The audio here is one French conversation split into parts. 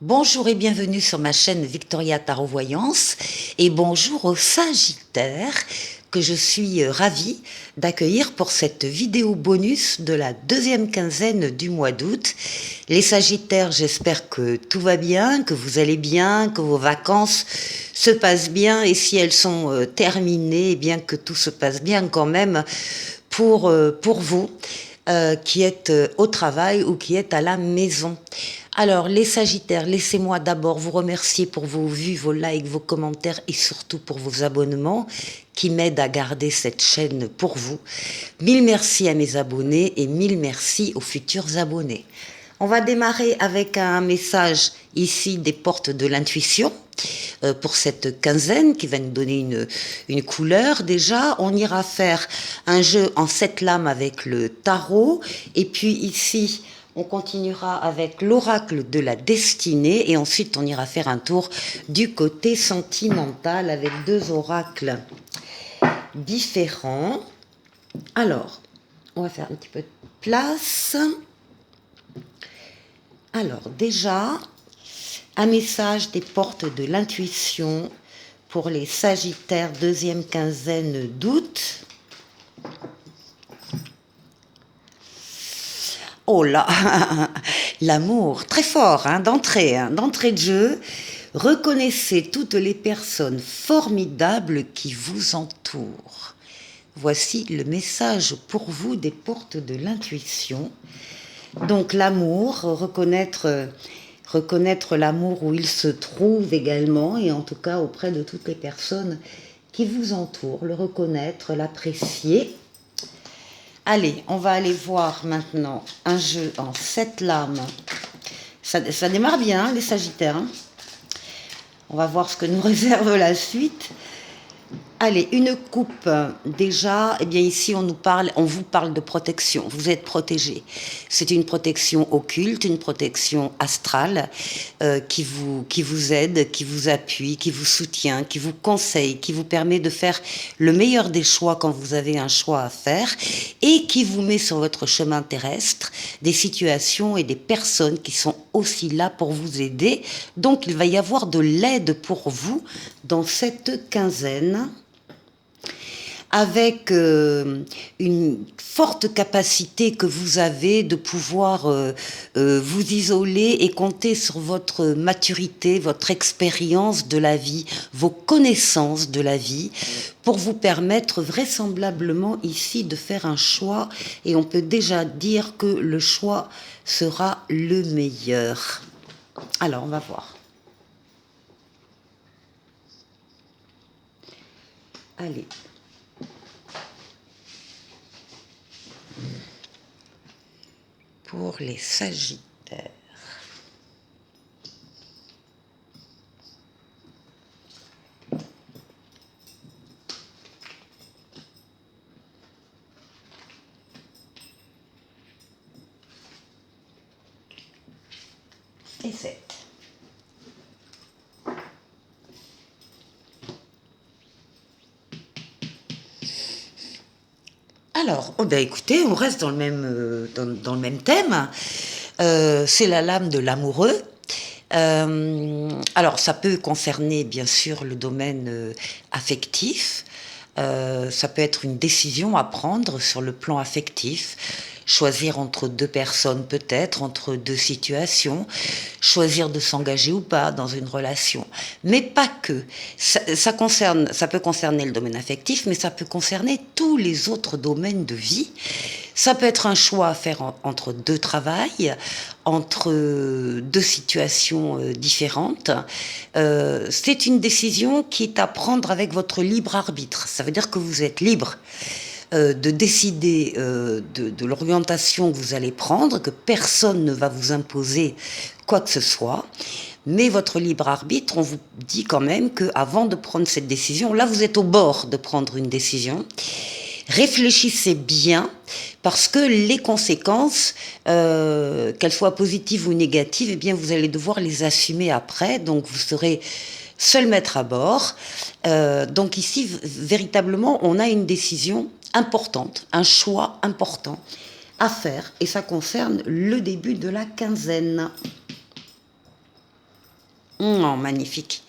Bonjour et bienvenue sur ma chaîne Victoria Tarot Voyance et bonjour aux Sagittaires que je suis ravie d'accueillir pour cette vidéo bonus de la deuxième quinzaine du mois d'août. Les Sagittaires, j'espère que tout va bien, que vous allez bien, que vos vacances se passent bien et si elles sont terminées, eh bien que tout se passe bien quand même pour vous qui êtes au travail ou qui êtes à la maison. Alors, les Sagittaires, laissez-moi d'abord vous remercier pour vos vues, vos likes, vos commentaires et surtout pour vos abonnements qui m'aident à garder cette chaîne pour vous. Mille merci à mes abonnés et mille merci aux futurs abonnés. On va démarrer avec un message ici des portes de l'intuition pour cette quinzaine qui va nous donner une couleur déjà. On ira faire un jeu en 7 lames avec le tarot et puis ici on continuera avec l'oracle de la destinée et ensuite on ira faire un tour du côté sentimental avec deux oracles différents. Alors, on va faire un petit peu de place. Alors déjà, un message des portes de l'intuition pour les Sagittaires, deuxième quinzaine d'août. Oh là, l'amour, très fort, d'entrée de jeu. Reconnaissez toutes les personnes formidables qui vous entourent. Voici le message pour vous des portes de l'intuition. Donc l'amour, reconnaître l'amour où il se trouve également, et en tout cas auprès de toutes les personnes qui vous entourent, le reconnaître, l'apprécier. Allez, on va aller voir maintenant un jeu en 7 lames. Ça démarre bien, les Sagittaires. On va voir ce que nous réserve la suite. Allez, une coupe, déjà, eh bien ici on vous parle de protection, vous êtes protégé. C'est une protection occulte, une protection astrale qui vous aide, qui vous appuie, qui vous soutient, qui vous conseille, qui vous permet de faire le meilleur des choix quand vous avez un choix à faire et qui vous met sur votre chemin terrestre des situations et des personnes qui sont aussi là pour vous aider. Donc il va y avoir de l'aide pour vous dans cette quinzaine, avec une forte capacité que vous avez de pouvoir vous isoler et compter sur votre maturité, votre expérience de la vie, vos connaissances de la vie, pour vous permettre vraisemblablement ici de faire un choix, et on peut déjà dire que le choix sera le meilleur. Alors, on va voir. Allez. Pour les Sagittaires. Et 7. Alors, oh ben écoutez, on reste dans le même, dans le même thème. C'est la lame de l'amoureux. Alors, ça peut concerner bien sûr le domaine affectif. Ça peut être une décision à prendre sur le plan affectif. Choisir entre deux personnes peut-être, entre deux situations, choisir de s'engager ou pas dans une relation. Mais pas que. Ça peut concerner le domaine affectif, mais ça peut concerner tous les autres domaines de vie. Ça peut être un choix à faire entre deux travails, entre deux situations différentes. C'est une décision qui est à prendre avec votre libre arbitre. Ça veut dire que vous êtes libre de décider de l'orientation que vous allez prendre, que personne ne va vous imposer quoi que ce soit. Mais votre libre arbitre, on vous dit quand même qu'avant de prendre cette décision, là vous êtes au bord de prendre une décision. Réfléchissez bien, parce que les conséquences, qu'elles soient positives ou négatives, eh bien vous allez devoir les assumer après. Donc vous serez seul maître à bord. Donc ici, véritablement, on a une décision importante, un choix important à faire, et ça concerne le début de la quinzaine. Oh, magnifique.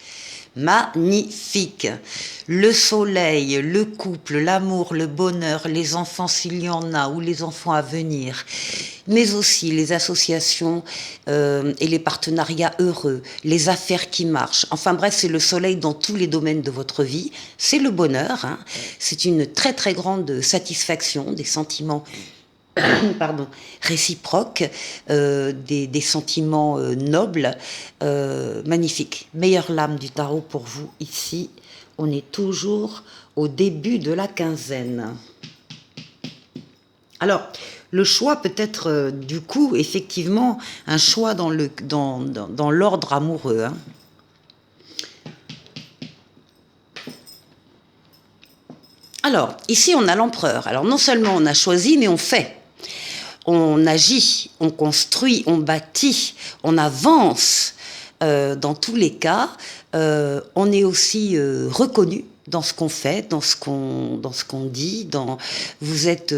Magnifique. Le soleil, le couple, l'amour, le bonheur, les enfants s'il y en a, ou les enfants à venir, mais aussi les associations et les partenariats heureux, les affaires qui marchent. Enfin bref, c'est le soleil dans tous les domaines de votre vie. C'est le bonheur, hein. C'est une très très grande satisfaction, des sentiments pardon, réciproques, des sentiments nobles, magnifiques. Meilleure lame du tarot pour vous ici. On est toujours au début de la quinzaine. Alors, le choix peut être du coup effectivement un choix dans l'ordre amoureux, hein. Alors, ici on a l'empereur. Alors non seulement on a choisi, mais on fait. On agit, on construit, on bâtit, on avance. Dans tous les cas, on est aussi reconnu dans ce qu'on fait, dans ce qu'on dit. Vous êtes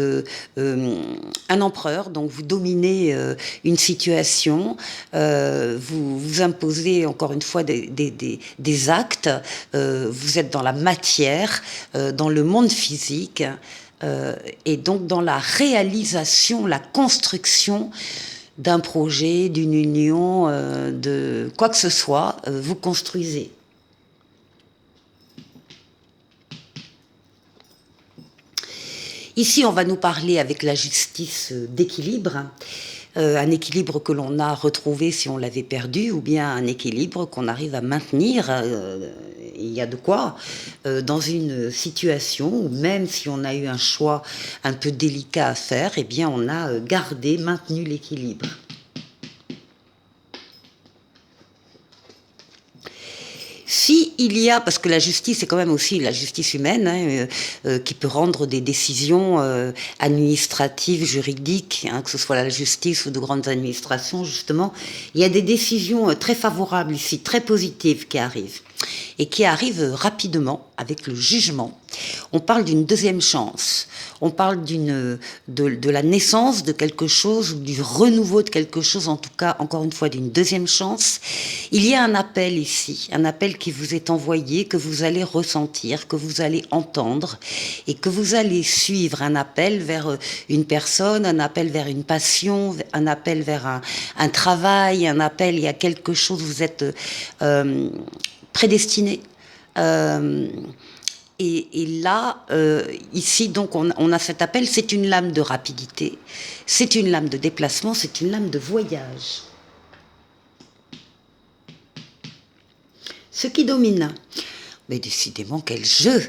un empereur, donc vous dominez une situation, vous imposez encore une fois des actes, vous êtes dans la matière, dans le monde physique. Et donc dans la réalisation, la construction d'un projet, d'une union, de quoi que ce soit, vous construisez. Ici, on va nous parler avec la justice d'équilibre, un équilibre que l'on a retrouvé si on l'avait perdu, ou bien un équilibre qu'on arrive à maintenir. Il y a de quoi dans une situation où même si on a eu un choix un peu délicat à faire, eh bien on a gardé, maintenu l'équilibre. Si il y a, parce que la justice est quand même aussi la justice humaine, hein, qui peut rendre des décisions administratives, juridiques, hein, que ce soit la justice ou de grandes administrations, justement, il y a des décisions très favorables ici, très positives qui arrivent. Et qui arrivent rapidement avec le jugement. On parle d'une deuxième chance. On parle de la naissance de quelque chose, du renouveau de quelque chose, en tout cas, encore une fois, d'une deuxième chance. Il y a un appel ici, un appel qui vous est envoyé, que vous allez ressentir, que vous allez entendre, et que vous allez suivre, un appel vers une personne, un appel vers une passion, un appel vers un travail, un appel, il y a quelque chose, vous êtes prédestiné. Et là, ici, donc, on a cet appel, c'est une lame de rapidité, c'est une lame de déplacement, c'est une lame de voyage. Ce qui domine, mais décidément, quel jeu!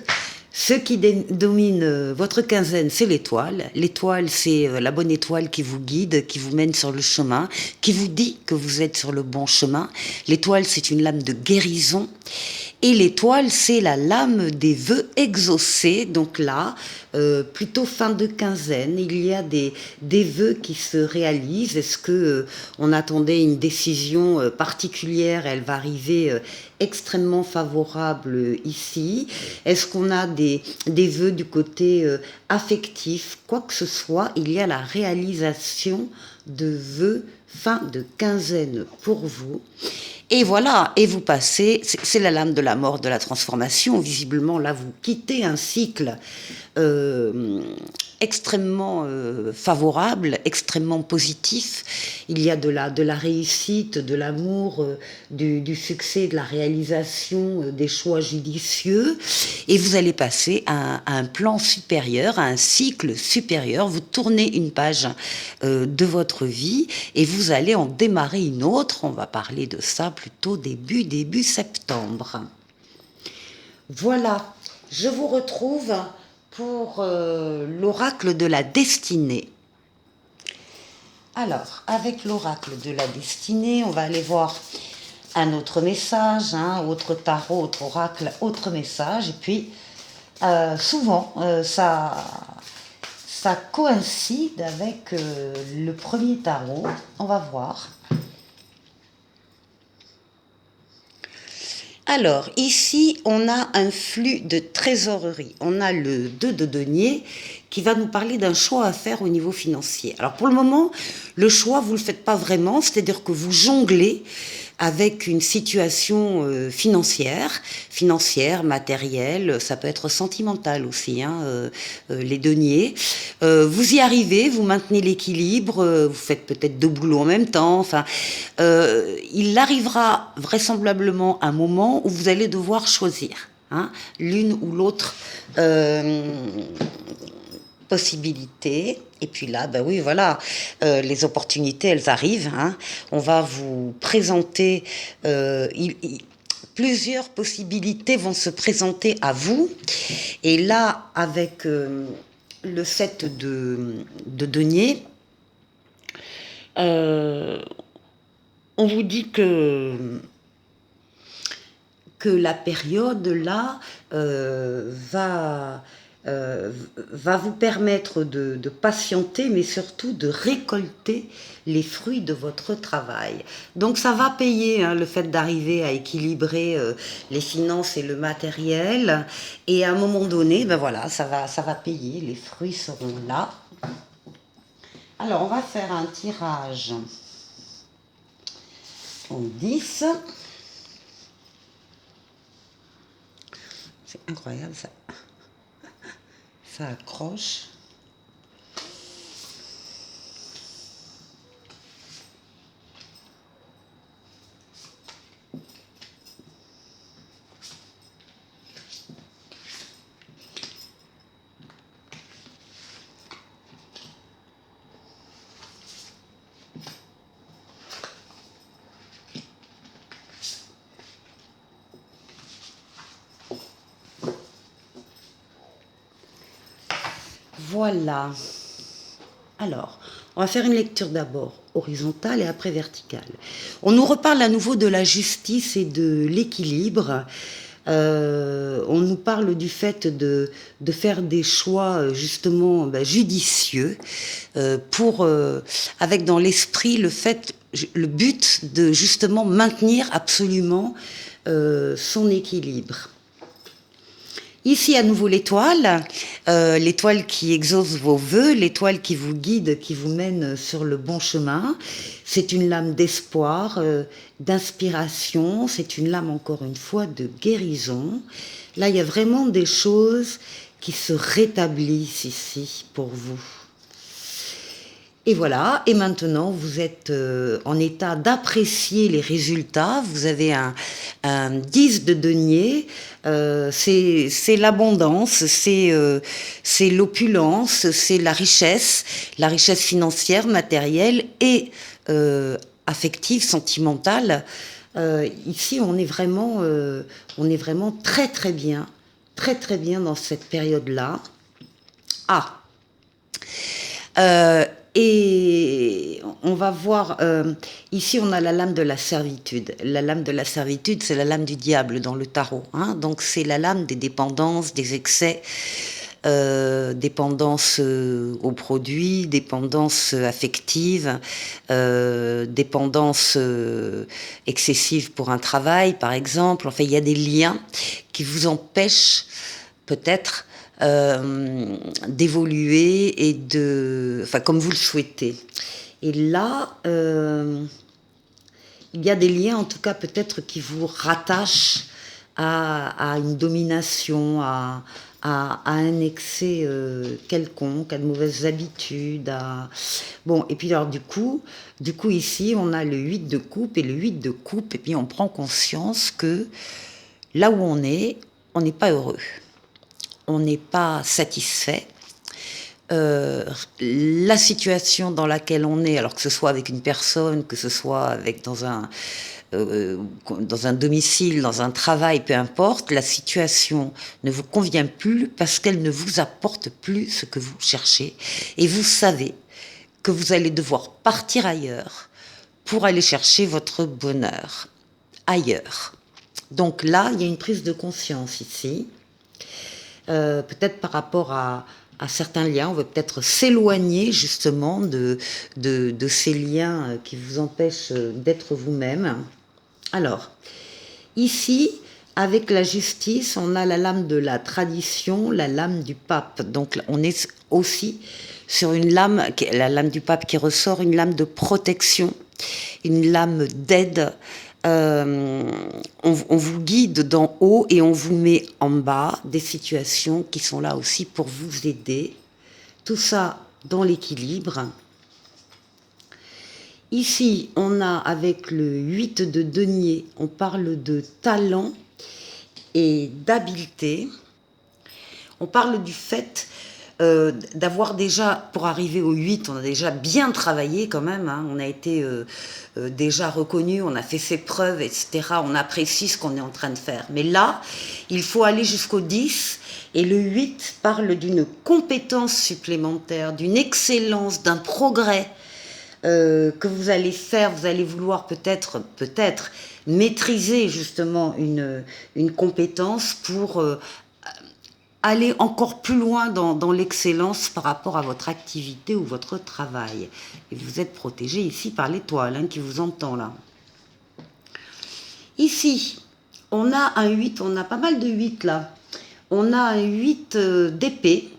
Ce qui domine votre quinzaine, c'est l'étoile. L'étoile, c'est la bonne étoile qui vous guide, qui vous mène sur le chemin, qui vous dit que vous êtes sur le bon chemin. L'étoile, c'est une lame de guérison. Et l'étoile, c'est la lame des vœux exaucés. Donc là, plutôt fin de quinzaine, il y a des vœux qui se réalisent. Est-ce que on attendait une décision particulière? Elle va arriver extrêmement favorable ici. Est-ce qu'on a des vœux du côté affectif? Quoi que ce soit, il y a la réalisation de vœux fin de quinzaine pour vous. Et voilà, et vous passez, c'est la lame de la mort, de la transformation. Visiblement, là, vous quittez un cycle extrêmement favorable, extrêmement positif. Il y a de la réussite, de l'amour, du succès, de la réalisation, des choix judicieux. Et vous allez passer à un plan supérieur, à un cycle supérieur. Vous tournez une page de votre vie et vous allez en démarrer une autre. On va parler de ça plutôt début septembre. Voilà, je vous retrouve pour l'oracle de la destinée. Alors, avec l'oracle de la destinée, on va aller voir un autre message, autre tarot, autre oracle, autre message. Et puis, souvent, ça coïncide avec le premier tarot. On va voir. Alors, ici, on a un flux de trésorerie. On a le 2 de denier qui va nous parler d'un choix à faire au niveau financier. Alors pour le moment, le choix, vous ne le faites pas vraiment, c'est-à-dire que vous jonglez avec une situation financière, matérielle, ça peut être sentimental aussi, hein, les deniers. Vous y arrivez, vous maintenez l'équilibre, vous faites peut-être 2 boulots en même temps. Enfin, il arrivera vraisemblablement un moment où vous allez devoir choisir, hein, l'une ou l'autre possibilités. Et puis là, ben oui, voilà, les opportunités, elles arrivent, hein. On va vous présenter, plusieurs possibilités vont se présenter à vous. Et là, avec le set de denier, on vous dit que la période là va vous permettre de patienter, mais surtout de récolter les fruits de votre travail. Donc ça va payer, hein, le fait d'arriver à équilibrer les finances et le matériel. Et à un moment donné, ben voilà, ça va payer, les fruits seront là. Alors on va faire un tirage en 10. C'est incroyable ça. Ça accroche. Voilà. Alors, on va faire une lecture d'abord horizontale et après verticale. On nous reparle à nouveau de la justice et de l'équilibre. On nous parle du fait de faire des choix justement judicieux avec dans l'esprit le but de justement maintenir absolument son équilibre. Ici, à nouveau, l'étoile qui exauce vos vœux, l'étoile qui vous guide, qui vous mène sur le bon chemin. C'est une lame d'espoir, d'inspiration, c'est une lame, encore une fois, de guérison. Là, il y a vraiment des choses qui se rétablissent ici pour vous. Et voilà, et maintenant vous êtes en état d'apprécier les résultats. Vous avez un 10 de denier, c'est l'abondance, c'est l'opulence, c'est la richesse financière, matérielle et affective, sentimentale. Ici, on est vraiment très très bien dans cette période-là. Et on va voir, ici on a la lame de la servitude. La lame de la servitude, c'est la lame du diable dans le tarot, hein. Donc c'est la lame des dépendances, des excès, dépendance aux produits, dépendance affective, dépendance excessive pour un travail, par exemple. Enfin, il y a des liens qui vous empêchent peut-être d'évoluer et comme vous le souhaitez. Et là, il y a des liens, en tout cas peut-être, qui vous rattachent à une domination, à un excès quelconque, à de mauvaises habitudes. Bon, et puis alors du coup ici, on a le 8 de coupe et le 8 de coupe, et puis on prend conscience que là où on n'est pas heureux. On n'est pas satisfait. La situation dans laquelle on est, alors que ce soit avec une personne, que ce soit dans un domicile, dans un travail, peu importe, la situation ne vous convient plus parce qu'elle ne vous apporte plus ce que vous cherchez. Et vous savez que vous allez devoir partir ailleurs pour aller chercher votre bonheur ailleurs. Donc là, il y a une prise de conscience ici. Peut-être par rapport à certains liens, on veut peut-être s'éloigner justement de ces liens qui vous empêchent d'être vous-même. Alors, ici, Avec la justice, on a la lame de la tradition, la lame du pape. Donc on est aussi sur une lame, la lame du pape qui ressort, une lame de protection, une lame d'aide. On vous guide d'en haut et on vous met en bas des situations qui sont là aussi pour vous aider. Tout ça dans l'équilibre. Ici, on a avec le 8 de denier, on parle de talent et d'habileté. On parle du fait d'avoir déjà, pour arriver au 8, on a déjà bien travaillé quand même, hein, on a été déjà reconnu, on a fait ses preuves, etc. On apprécie ce qu'on est en train de faire. Mais là, il faut aller jusqu'au 10, et le 8 parle d'une compétence supplémentaire, d'une excellence, d'un progrès que vous allez faire. Vous allez vouloir peut-être maîtriser justement une compétence pour aller encore plus loin dans l'excellence par rapport à votre activité ou votre travail. Et vous êtes protégé ici par l'étoile hein, qui vous entend là. Ici, on a un 8, on a pas mal de 8 là. On a un 8 d'épée.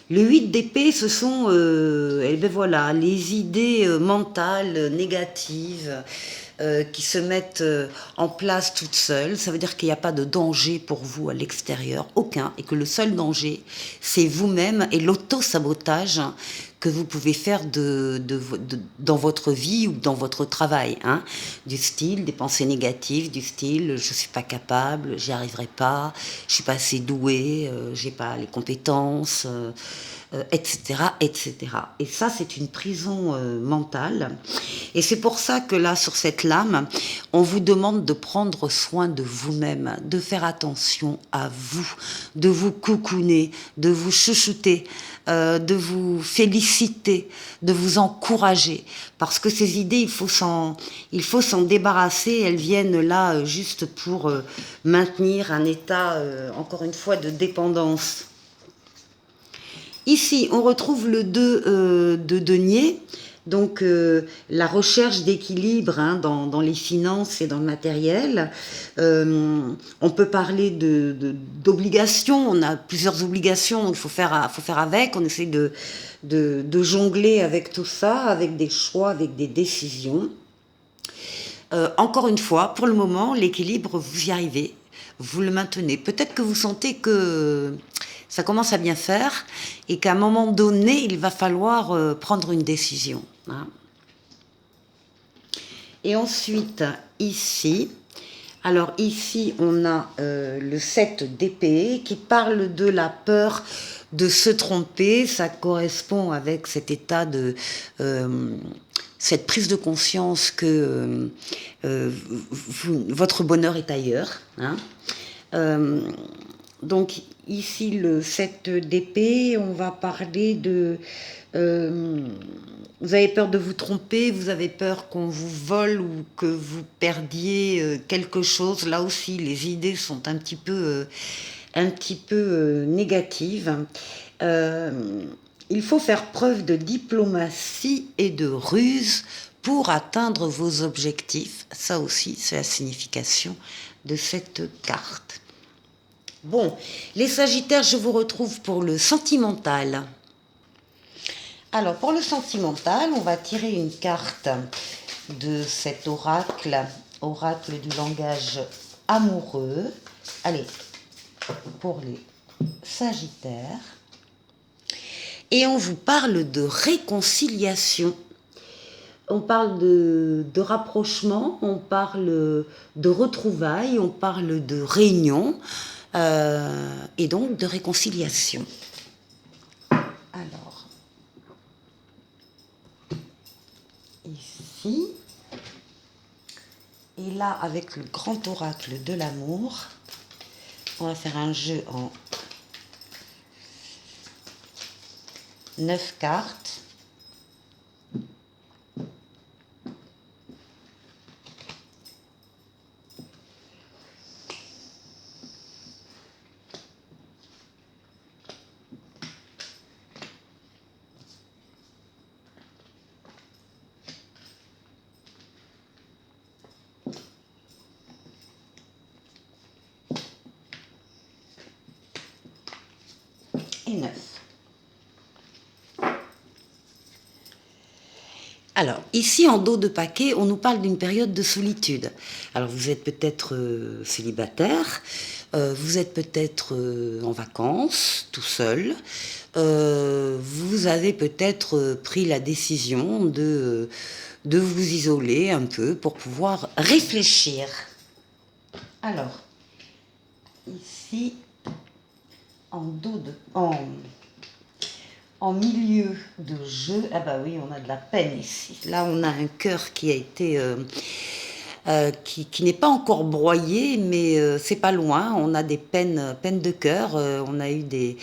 Le 8 d'épée, ce sont eh ben voilà, les idées mentales négatives qui se mettent en place toutes seules. Ça veut dire qu'il n'y a pas de danger pour vous à l'extérieur, aucun, et que le seul danger, c'est vous-même et l'auto-sabotage que vous pouvez faire dans votre vie ou dans votre travail. Hein, du style, des pensées négatives, du style je ne suis pas capable, j'y arriverai pas, je suis pas assez doué, j'ai pas les compétences, etc., etc. Et ça, c'est une prison mentale. Et c'est pour ça que là, sur cette lame, on vous demande de prendre soin de vous-même, de faire attention à vous, de vous coucouner, de vous chouchouter, de vous féliciter, de vous encourager. Parce que ces idées, il faut s'en débarrasser. Elles viennent là juste pour maintenir un état, encore une fois, de dépendance. Ici, on retrouve le 2 de denier, donc la recherche d'équilibre hein, dans les finances et dans le matériel. On peut parler d'obligations, on a plusieurs obligations, il faut faire avec, on essaie de jongler avec tout ça, avec des choix, avec des décisions. Encore une fois, pour le moment, l'équilibre, vous y arrivez, vous le maintenez. Peut-être que vous sentez que ça commence à bien faire et qu'à un moment donné, il va falloir prendre une décision. Hein. Et ensuite, ici, alors ici, on a le 7 d'épée qui parle de la peur de se tromper. Ça correspond avec cet état de... cette prise de conscience que votre bonheur est ailleurs. Hein. Donc ici, le 7 d'épée, on va parler de... vous avez peur de vous tromper, vous avez peur qu'on vous vole ou que vous perdiez quelque chose. Là aussi, les idées sont un petit peu négatives. Il faut faire preuve de diplomatie et de ruse pour atteindre vos objectifs. Ça aussi, c'est la signification de cette carte. Bon, les Sagittaires, je vous retrouve pour le sentimental. Alors, pour le sentimental, on va tirer une carte de cet oracle, oracle du langage amoureux. Allez, pour les Sagittaires. Et on vous parle de réconciliation. On parle de rapprochement, on parle de retrouvailles, on parle de réunion et donc de réconciliation. Alors, ici, et là avec le grand oracle de l'amour, on va faire un jeu en 9 cartes. 39. Alors, ici, en dos de paquet, on nous parle d'une période de solitude. Alors, vous êtes peut-être célibataire, vous êtes peut-être en vacances, tout seul. Vous avez peut-être pris la décision de vous isoler un peu pour pouvoir réfléchir. Alors, ici, en milieu de jeu, ah bah oui, on a de la peine ici. Là, on a un cœur qui a été, qui n'est pas encore broyé, mais c'est pas loin. On a des peines de cœur. On a eu des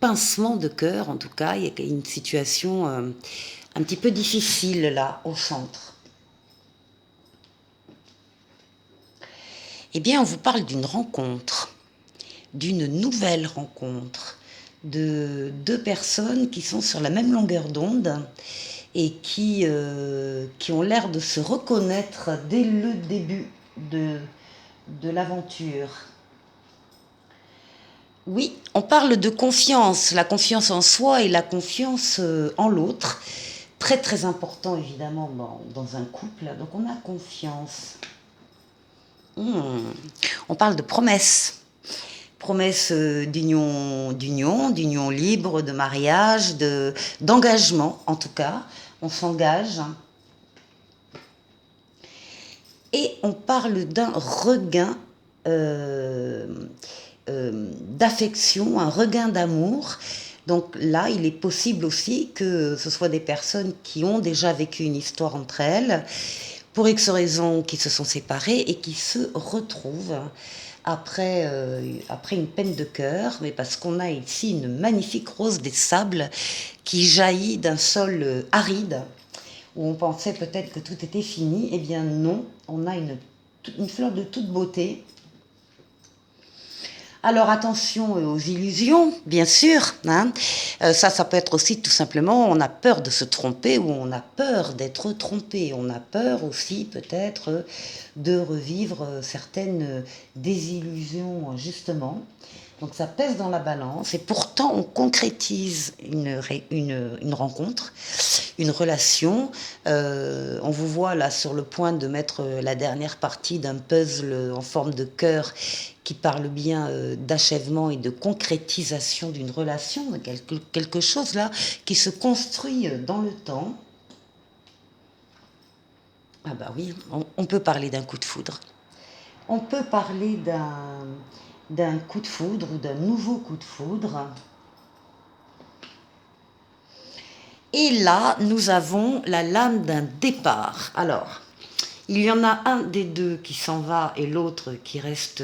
pincements de cœur, en tout cas. Il y a une situation un petit peu difficile là, au centre. Eh bien, on vous parle d'une rencontre, d'une nouvelle rencontre, de deux personnes qui sont sur la même longueur d'onde et qui ont l'air de se reconnaître dès le début de l'aventure. Oui, on parle de confiance, la confiance en soi et la confiance en l'autre. Très très important évidemment dans un couple, donc on a confiance. On parle de promesses. Promesse d'union libre, de mariage, d'engagement en tout cas. On s'engage. Et on parle d'un regain d'affection, un regain d'amour. Donc là, il est possible aussi que ce soit des personnes qui ont déjà vécu une histoire entre elles, pour X raisons qui se sont séparées et qui se retrouvent après une peine de cœur, mais parce qu'on a ici une magnifique rose des sables qui jaillit d'un sol aride, où on pensait peut-être que tout était fini. Eh bien non, on a une fleur de toute beauté. Alors attention aux illusions, bien sûr. Hein. Ça peut être aussi tout simplement, on a peur de se tromper ou on a peur d'être trompé. On a peur aussi peut-être de revivre certaines désillusions justement. Donc ça pèse dans la balance et pourtant on concrétise une rencontre, une relation. On vous voit là sur le point de mettre la dernière partie d'un puzzle en forme de cœur qui parle bien d'achèvement et de concrétisation d'une relation, quelque chose là qui se construit dans le temps. Ah bah oui, on peut parler d'un coup de foudre. On peut parler d'un coup de foudre ou d'un nouveau coup de foudre. Et là, nous avons la lame d'un départ. Alors, il y en a un des deux qui s'en va et l'autre qui reste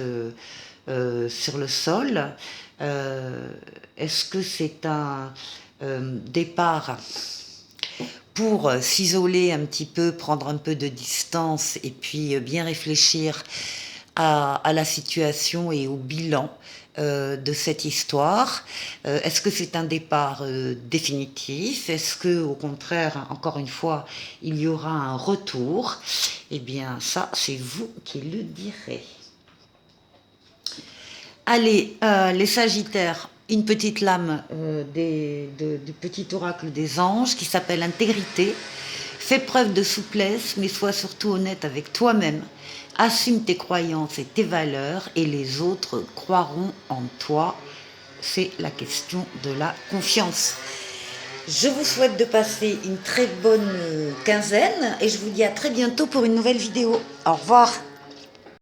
sur le sol. Est-ce que c'est un départ pour s'isoler un petit peu, prendre un peu de distance et puis bien réfléchir à la situation et au bilan de cette histoire? Est-ce que c'est un départ définitif? Est-ce que, au contraire, encore une fois, il y aura un retour? Eh bien, ça, c'est vous qui le direz. Allez, les Sagittaires, une petite lame du petit oracle des anges qui s'appelle intégrité. Fais preuve de souplesse, mais sois surtout honnête avec toi-même. Assume tes croyances et tes valeurs et les autres croiront en toi. C'est la question de la confiance. Je vous souhaite de passer une très bonne quinzaine et je vous dis à très bientôt pour une nouvelle vidéo. Au revoir.